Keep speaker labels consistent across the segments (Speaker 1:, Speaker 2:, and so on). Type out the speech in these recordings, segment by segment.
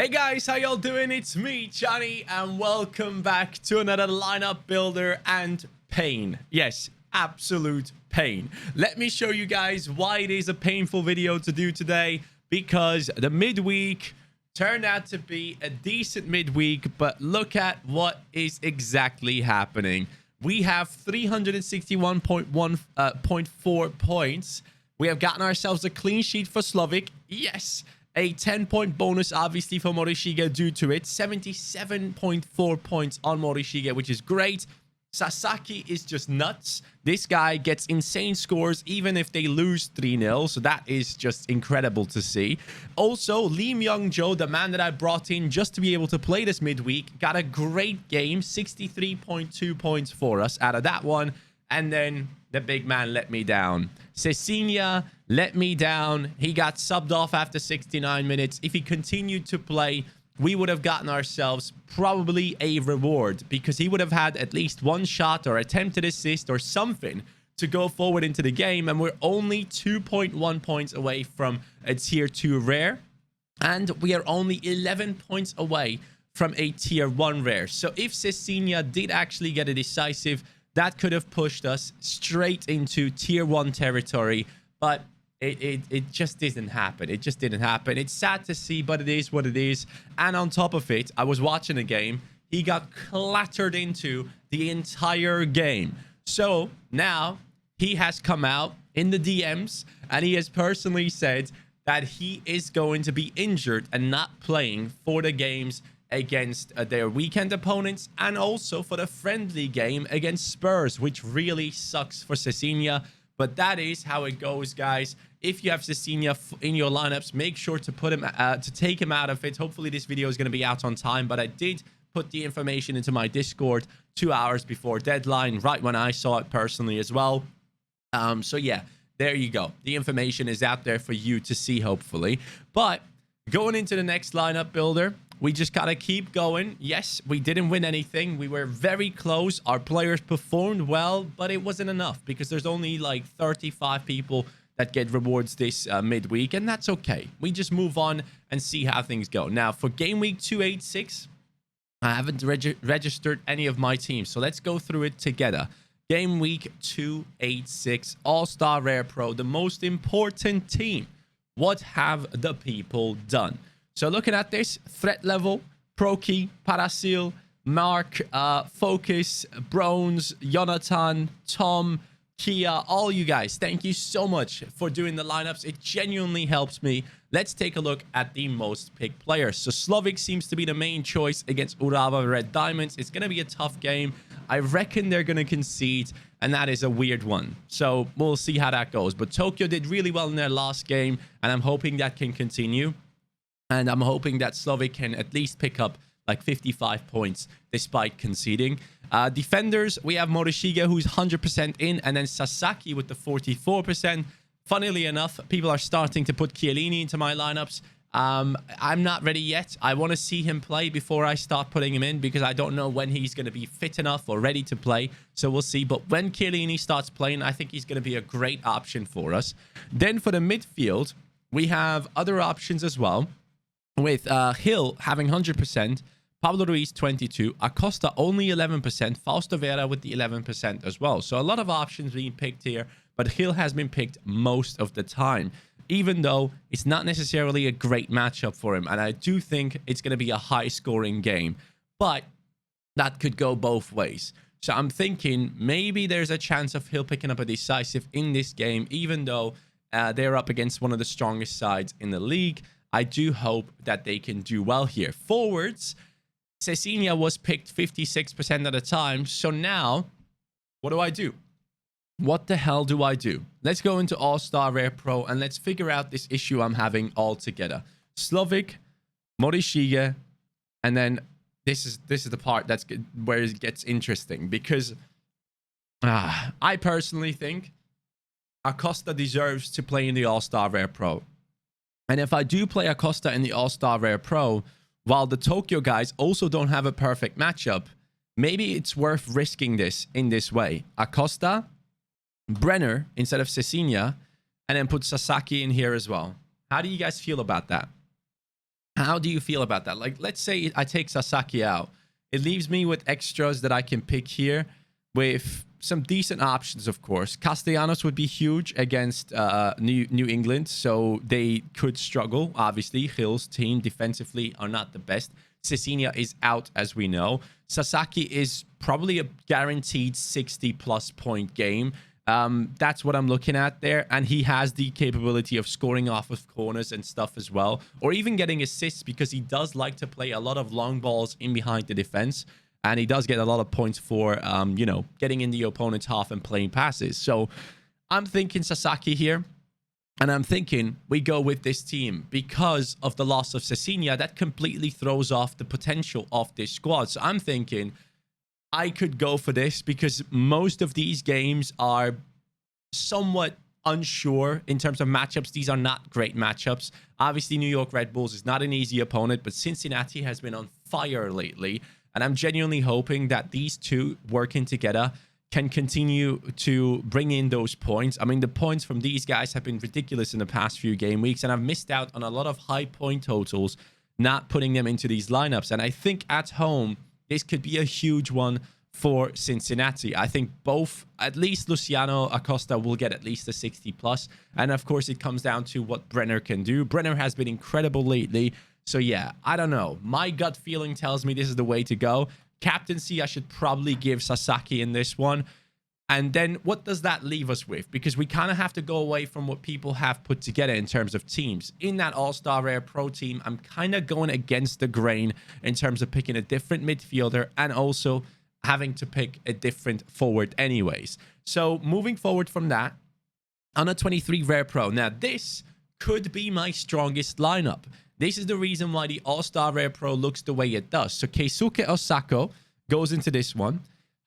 Speaker 1: Hey guys, how y'all doing? It's me, Johnny, and welcome back to another lineup builder and pain. Yes, absolute pain. Let me show you guys why it is a painful video to do today, because the midweek turned out to be a decent midweek, but look at what is exactly happening. We have 361.4 points. We have gotten ourselves a clean sheet for Slovic. Yes. A 10-point bonus, obviously, for Morishiga due to it. 77.4 points on Morishiga, which is great. Sasaki is just nuts. This guy gets insane scores even if they lose 3-0. So that is just incredible to see. Also, Lee Myung-jo, the man that I brought in just to be able to play this midweek, got a great game. 63.2 points for us out of that one. And then the big man let me down. Cecilia let me down. He got subbed off after 69 minutes. If he continued to play, we would have gotten ourselves probably a reward, because he would have had at least one shot or attempted assist or something to go forward into the game. And we're only 2.1 points away from a tier 2 rare. And we are only 11 points away from a tier 1 rare. So if Cecilia did actually get a decisive, that could have pushed us straight into tier 1 territory, but it just didn't happen. It just didn't happen. It's sad to see, but it is what it is. And on top of it, I was watching a game. He got clattered into the entire game. So now he has come out in the DMs and he has personally said that he is going to be injured and not playing for the games against their weekend opponents, and also for the friendly game against Spurs, which really sucks for Cecilia. But that is how it goes, guys. If you have Cecilia in your lineups, make sure to put him to take him out of it. Hopefully this video is going to be out on time, but I did put the information into my Discord 2 hours before deadline, right when I saw it personally as well. So yeah, there you go. The information is out there for you to see, hopefully. But going into the next lineup builder, we just gotta keep going. Yes, we didn't win anything. We were very close. Our players performed well, but it wasn't enough because there's only like 35 people that get rewards this midweek, and that's okay. We just move on and see how things go. Now, for game week 286, I haven't registered any of my teams, so let's go through it together. Game week 286, All-Star Rare Pro, the most important team. What have the people done? So looking at this, threat level, Proki, Parasil, Mark, Focus, Bronze, Jonathan, Tom, Kia, all you guys, thank you so much for doing the lineups. It genuinely helps me. Let's take a look at the most picked players. So Slovic seems to be the main choice against Urawa Red Diamonds. It's going to be a tough game. I reckon they're going to concede, and that is a weird one. So we'll see how that goes. But Tokyo did really well in their last game, and I'm hoping that can continue. And I'm hoping that Slovic can at least pick up like 55 points despite conceding. Defenders, we have Morishiga, who's 100% in, and then Sasaki with the 44%. Funnily enough, people are starting to put Chiellini into my lineups. I'm not ready yet. I want to see him play before I start putting him in, because I don't know when he's going to be fit enough or ready to play. So we'll see. But when Chiellini starts playing, I think he's going to be a great option for us. Then for the midfield, we have other options as well, with Hill having 100%, Pablo Ruiz 22%, Acosta only 11%, Fausto Vera with the 11% as well. So a lot of options being picked here, but Hill has been picked most of the time, even though it's not necessarily a great matchup for him. And I do think it's going to be a high-scoring game, but that could go both ways. So I'm thinking maybe there's a chance of Hill picking up a decisive in this game, even though they're up against one of the strongest sides in the league. I do hope that they can do well here. Forwards, Cecilia was picked 56% of the time. So now, what do I do? What the hell do I do? Let's go into All-Star Rare Pro and let's figure out this issue I'm having all together. Slovic, Morishiga, and then this is the part that's where it gets interesting, because I personally think Acosta deserves to play in the All-Star Rare Pro. And if I do play Acosta in the All-Star Rare Pro, while the Tokyo guys also don't have a perfect matchup, maybe it's worth risking this in this way. Acosta, Brenner instead of Cecilia, and then put Sasaki in here as well. How do you guys feel about that? How do you feel about that? Like, let's say I take Sasaki out. It leaves me with extras that I can pick here with some decent options, of course. Castellanos would be huge against New England, so they could struggle. Obviously, Hill's team defensively are not the best. Cecilia is out, as we know. Sasaki is probably a guaranteed 60-plus point game. That's what I'm looking at there. And he has the capability of scoring off of corners and stuff as well, or even getting assists, because he does like to play a lot of long balls in behind the defense. And he does get a lot of points for, you know, getting in the opponent's half and playing passes. So I'm thinking Sasaki here. And I'm thinking we go with this team because of the loss of Cecilia. That completely throws off the potential of this squad. So I'm thinking I could go for this because most of these games are somewhat unsure in terms of matchups. These are not great matchups. Obviously, New York Red Bulls is not an easy opponent, but Cincinnati has been on fire lately. And I'm genuinely hoping that these two working together can continue to bring in those points. I mean, the points from these guys have been ridiculous in the past few game weeks, and I've missed out on a lot of high point totals, not putting them into these lineups. And I think at home, this could be a huge one for Cincinnati. I think both, at least Luciano Acosta will get at least a 60 plus. And of course, it comes down to what Brenner can do. Brenner has been incredible lately. So yeah, I don't know. My gut feeling tells me this is the way to go. Captaincy, I should probably give Sasaki in this one. And then what does that leave us with? Because we kind of have to go away from what people have put together in terms of teams. In that All-Star Rare Pro team, I'm kind of going against the grain in terms of picking a different midfielder and also having to pick a different forward anyways. So moving forward from that, on a 23 Rare Pro. Now, this could be my strongest lineup. This is the reason why the All-Star Rare Pro looks the way it does. So Keisuke Osako goes into this one.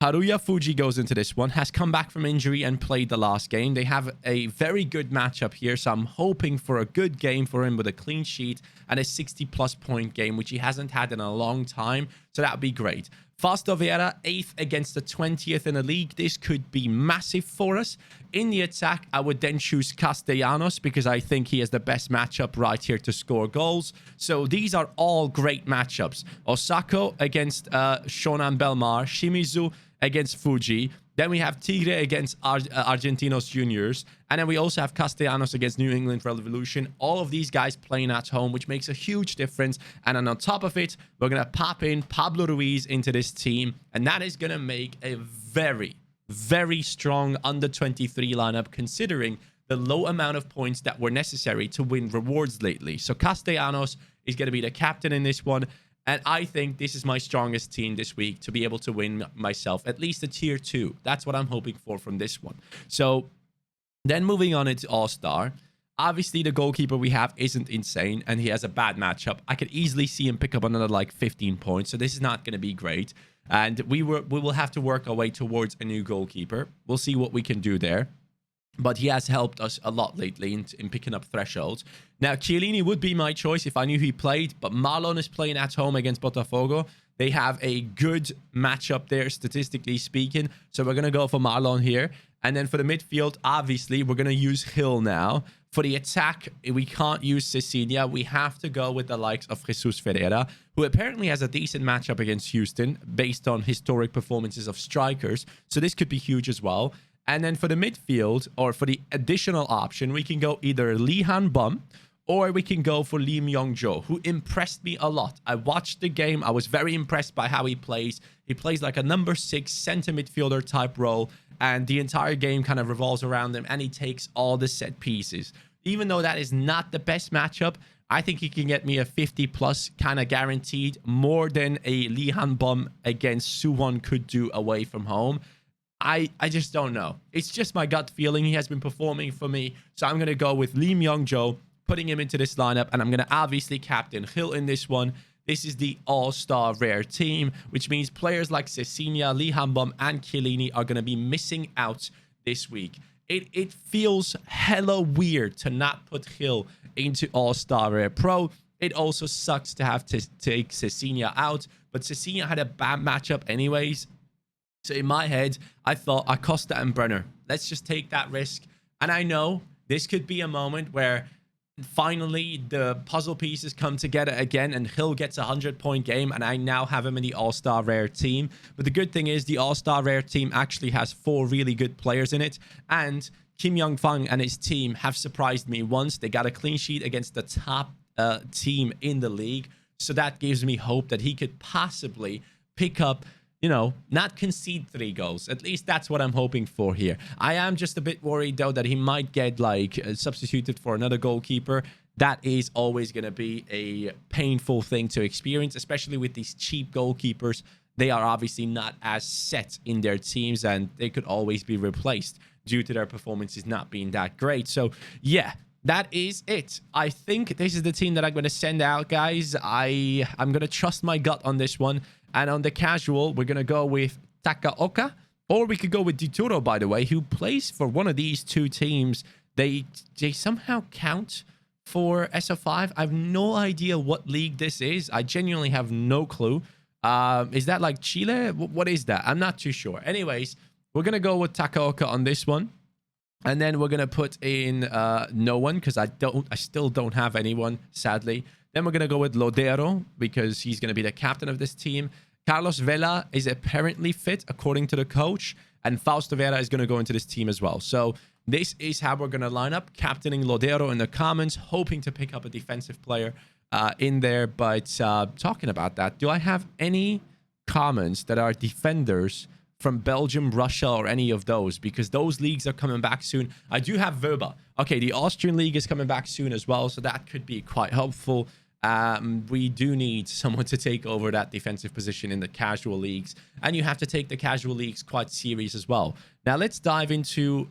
Speaker 1: Haruya Fuji goes into this one, has come back from injury and played the last game. They have a very good matchup here, so I'm hoping for a good game for him with a clean sheet and a 60-plus point game, which he hasn't had in a long time, so that would be great. Fausto Vera, 8th against the 20th in the league. This could be massive for us. In the attack, I would then choose Castellanos because I think he has the best matchup right here to score goals. So these are all great matchups. Osako against Shonan Belmar, Shimizu against Fuji. Then we have Tigre against Argentinos Juniors. And then we also have Castellanos against New England Revolution. All of these guys playing at home, which makes a huge difference. And then on top of it, we're going to pop in Pablo Ruiz into this team. And that is going to make a very, very strong under-23 lineup, considering the low amount of points that were necessary to win rewards lately. So Castellanos is going to be the captain in this one. And I think this is my strongest team this week to be able to win myself at least a tier 2. That's what I'm hoping for from this one. So then moving on into All-Star. Obviously, the goalkeeper we have isn't insane, and he has a bad matchup. I could easily see him pick up another like 15 points, so this is not going to be great. And we will have to work our way towards a new goalkeeper. We'll see what we can do there. But he has helped us a lot lately in picking up thresholds. Now, Chiellini would be my choice if I knew he played, but Marlon is playing at home against Botafogo. They have a good matchup there, statistically speaking. So we're going to go for Marlon here. And then for the midfield, obviously, we're going to use Hill now. For the attack, we can't use Cecilia. We have to go with the likes of Jesus Ferreira, who apparently has a decent matchup against Houston based on historic performances of strikers. So this could be huge as well. And then for the midfield, or for the additional option, we can go either Lee Han Bum or we can go for Lee Myung-jo, who impressed me a lot. I watched the game. I was very impressed by how he plays. He plays like a number 6 center midfielder type role, and the entire game kind of revolves around him, and he takes all the set pieces. Even though that is not the best matchup, I think he can get me a 50 plus kind of guaranteed, more than a Lee Han Bum against Suwon could do away from home. I just don't know. It's just my gut feeling. He has been performing for me. So I'm going to go with Lee Myung-jo, putting him into this lineup. And I'm going to obviously captain Hill in this one. This is the all-star rare team, which means players like Cecilia, Lee Han-bum, and Chiellini are going to be missing out this week. It feels hella weird to not put Hill into all-star rare pro. It also sucks to have to take Cecilia out. But Cecilia had a bad matchup anyways. So in my head, I thought Acosta and Brenner. Let's just take that risk. And I know this could be a moment where finally the puzzle pieces come together again, and Hill gets a 100-point game, and I now have him in the all-star rare team. But the good thing is the all-star rare team actually has 4 really good players in it, and Kim Young-Fang and his team have surprised me once. They got a clean sheet against the top team in the league, so that gives me hope that he could possibly pick up, you know, not concede 3 goals. At least that's what I'm hoping for here. I am just a bit worried, though, that he might get, like, substituted for another goalkeeper. That is always going to be a painful thing to experience, especially with these cheap goalkeepers. They are obviously not as set in their teams, and they could always be replaced due to their performances not being that great. So, yeah, that is it. I think this is the team that I'm going to send out, guys. I'm going to trust my gut on this one. And on the casual, we're going to go with Takaoka. Or we could go with Dituro, by the way, who plays for one of these 2 teams. They somehow count for SO5. I have no idea what league this is. I genuinely have no clue. Is that like Chile? What is that? I'm not too sure. Anyways, we're going to go with Takaoka on this one. And then we're going to put in no one, because I still don't have anyone, sadly. Then we're going to go with Lodero, because he's going to be the captain of this team. Carlos Vela is apparently fit, according to the coach. And Fausto Vera is going to go into this team as well. So this is how we're going to line up. Captaining Lodero in the comments, hoping to pick up a defensive player in there. But talking about that, do I have any comments that are defenders from Belgium, Russia, or any of those? Because those leagues are coming back soon. I do have Verba. Okay, the Austrian league is coming back soon as well, so that could be quite helpful. We do need someone to take over that defensive position in the casual leagues, and you have to take the casual leagues quite serious as well. Now, let's dive into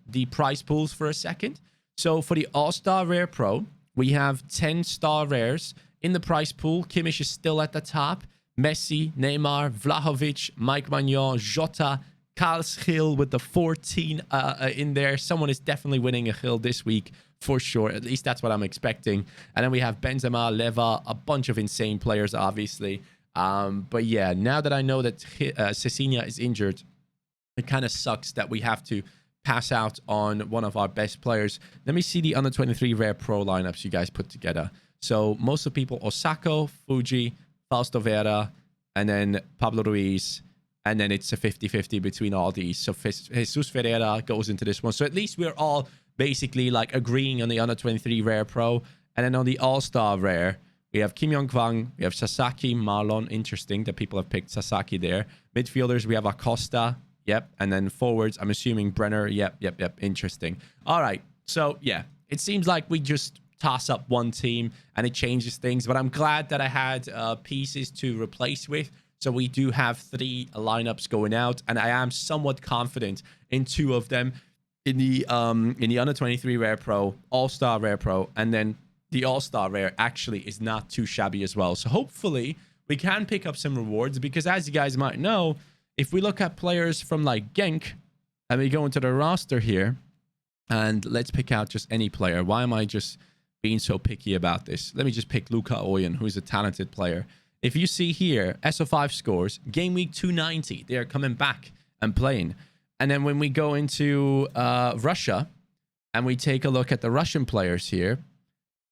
Speaker 1: the prize pools for a second. So for the All-Star Rare Pro, we have 10 star rares in the prize pool. Kimmich is still at the top. Messi, Neymar, Vlahovic, Mike Maignan, Jota, Carlsgil with the 14 in there. Someone is definitely winning a Gil this week for sure. At least that's what I'm expecting. And then we have Benzema, Leva, a bunch of insane players, obviously. But yeah, now that I know that Cecilia is injured, it kind of sucks that we have to pass out on one of our best players. Let me see the under 23 Rare Pro lineups you guys put together. So most of people, Osako, Fuji, Fausto Vera, and then Pablo Ruiz, and then it's a 50-50 between all these. So Jesus Ferreira goes into this one. So at least we're all basically like agreeing on the under 23 Rare Pro. And then on the All-Star Rare, we have Kim Young-Kwang, we have Sasaki, Marlon. Interesting that people have picked Sasaki there. Midfielders, we have Acosta. Yep. And then forwards, I'm assuming Brenner. Yep. Interesting. All right. So yeah, it seems like we just toss up one team and it changes things, but I'm glad that I had pieces to replace with. So we do have 3 lineups going out, and I am somewhat confident in 2 of them in the under 23 Rare Pro, All-Star Rare Pro, and then the All-Star Rare actually is not too shabby as well. So hopefully we can pick up some rewards, because as you guys might know, if we look at players from like Genk and we go into the roster here, and let's pick out just any player. Why am I just being so picky about this? Let me just pick Luka Oyen, who's a talented player. If you see here, SO5 scores, game week 290. They are coming back and playing. And then when we go into Russia and we take a look at the Russian players here,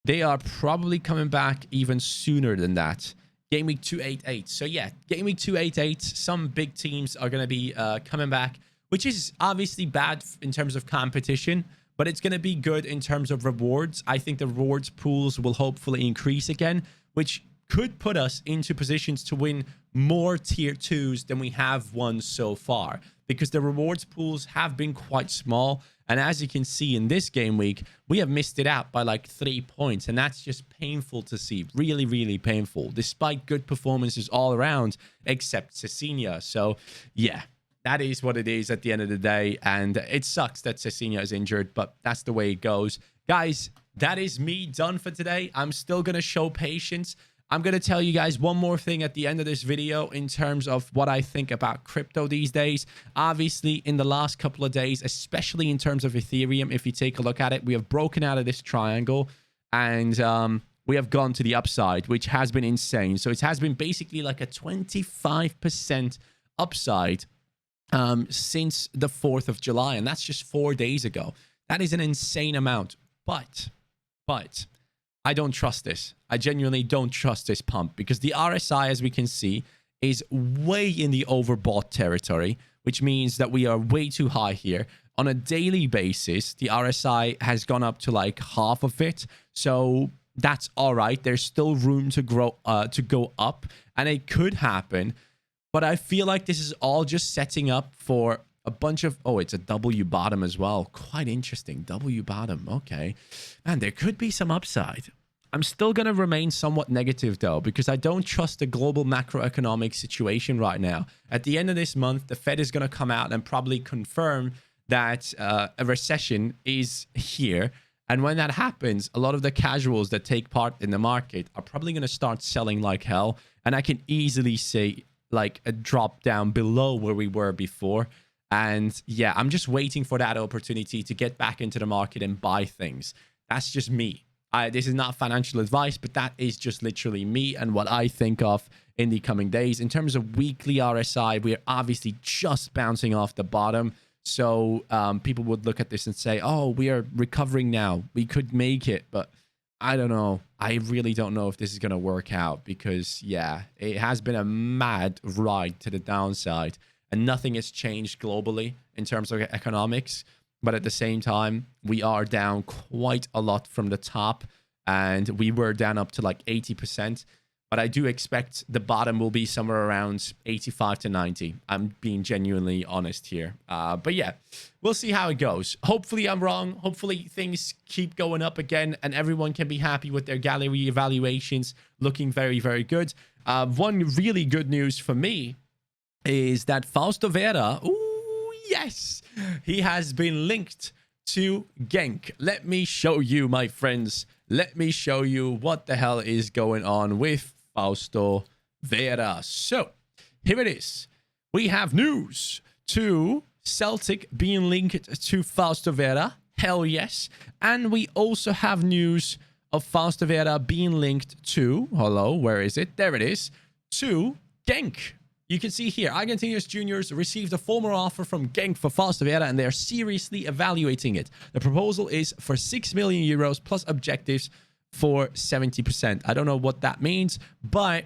Speaker 1: they are probably coming back even sooner than that. Game week 288. So yeah, game week 288, some big teams are going to be coming back, which is obviously bad in terms of competition, but it's going to be good in terms of rewards. I think the rewards pools will hopefully increase again, which could put us into positions to win more tier 2s than we have won so far, because the rewards pools have been quite small. And as you can see in this game week, we have missed it out by like 3 points. And that's just painful to see. Really, really painful, despite good performances all around, except Cecilia. So yeah, that is what it is at the end of the day. And it sucks that Cecilia is injured, but that's the way it goes. Guys, that is me done for today. I'm still going to show patience. I'm going to tell you guys one more thing at the end of this video in terms of what I think about crypto these days. Obviously, in the last couple of days, especially in terms of Ethereum, if you take a look at it, we have broken out of this triangle and we have gone to the upside, which has been insane. So it has been basically like a 25% upside since the 4th of July. And that's just 4 days ago. That is an insane amount. But But I don't trust this. I genuinely don't trust this pump because the RSI, as we can see, is way in the overbought territory, which means that we are way too high here. On a daily basis, the RSI has gone up to like half of it. So that's all right. There's still room to grow, to go up, and it could happen. But I feel like this is all just setting up for a bunch of... Oh, it's a W bottom as well. Quite interesting. W bottom. Okay. Man, there could be some upside. I'm still going to remain somewhat negative, though, because I don't trust the global macroeconomic situation right now. At the end of this month, the Fed is going to come out and probably confirm that a recession is here. And when that happens, a lot of the casuals that take part in the market are probably going to start selling like hell. And I can easily see like a drop down below where we were before. And yeah, I'm just waiting for that opportunity to get back into the market and buy things. That's just me. This is not financial advice, but that is just literally me and what I think of in the coming days. In terms of weekly RSI, we are obviously just bouncing off the bottom. So people would look at this and say, oh, we are recovering now. We could make it, but I don't know. I really don't know if this is going to work out because, yeah, it has been a mad ride to the downside and nothing has changed globally in terms of economics. But at the same time, we are down quite a lot from the top and we were down up to like 80%. But I do expect the bottom will be somewhere around 85 to 90. I'm being genuinely honest here. But yeah, we'll see how it goes. Hopefully I'm wrong. Hopefully things keep going up again and everyone can be happy with their gallery evaluations looking very, very good. One really good news for me is that Fausto Vera, ooh, yes, he has been linked to Genk. Let me show you, my friends. Let me show you what the hell is going on with Fausto Vera. So here it is. We have news to Celtic being linked to Fausto Vera. Hell yes. And we also have news of Fausto Vera being linked to, hello, where is it? There it is, to Genk. You can see here, Argentinians Juniors received a formal offer from Genk for Fausto Vera and they are seriously evaluating it. The proposal is for 6 million euros plus objectives for 70%. I don't know what that means, but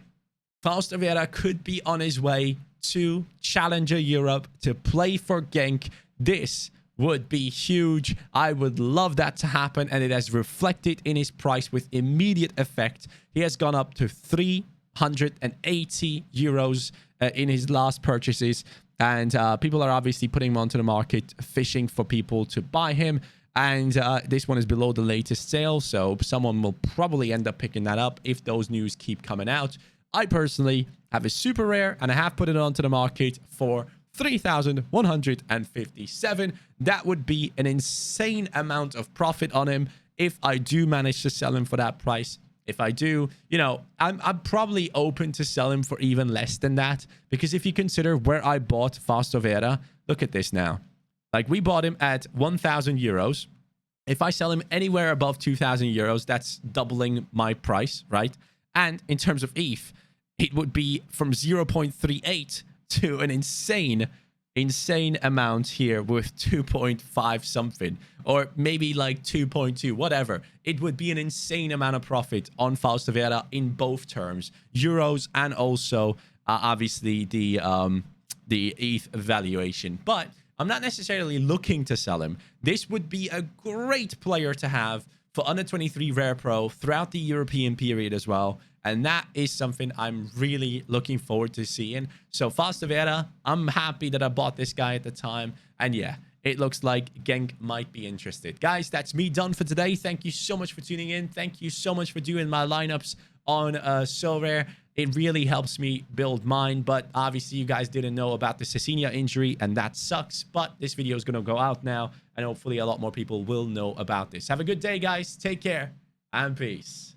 Speaker 1: Fausto Vera could be on his way to Challenger Europe to play for Genk. This would be huge. I would love that to happen, and it has reflected in his price with immediate effect. He has gone up to 380 euros in his last purchases, and people are obviously putting him onto the market, fishing for people to buy him. And this one is below the latest sale, so someone will probably end up picking that up if those news keep coming out. I personally have a super rare, and I have put it onto the market for 3,157. That would be an insane amount of profit on him if I do manage to sell him for that price. If I do, you know, I'm probably open to sell him for even less than that, because if you consider where I bought Fausto Vera, look at this now. Like, we bought him at 1,000 euros. If I sell him anywhere above 2,000 euros, that's doubling my price, right? And in terms of ETH, it would be from 0.38 to an insane amount here with 2.5 something, or maybe like 2.2, whatever. It would be an insane amount of profit on Fausto Vera in both terms, euros and also obviously the ETH valuation. But I'm not necessarily looking to sell him. This would be a great player to have for under 23 Rare Pro throughout the European period as well. And that is something I'm really looking forward to seeing. So Fausto Vera, I'm happy that I bought this guy at the time. And yeah, it looks like Genk might be interested. Guys, that's me done for today. Thank you so much for tuning in. Thank you so much for doing my lineups on Sorare. It really helps me build mine, but obviously you guys didn't know about the Cecilia injury, and that sucks. But this video is going to go out now, and hopefully a lot more people will know about this. Have a good day, guys. Take care, and peace.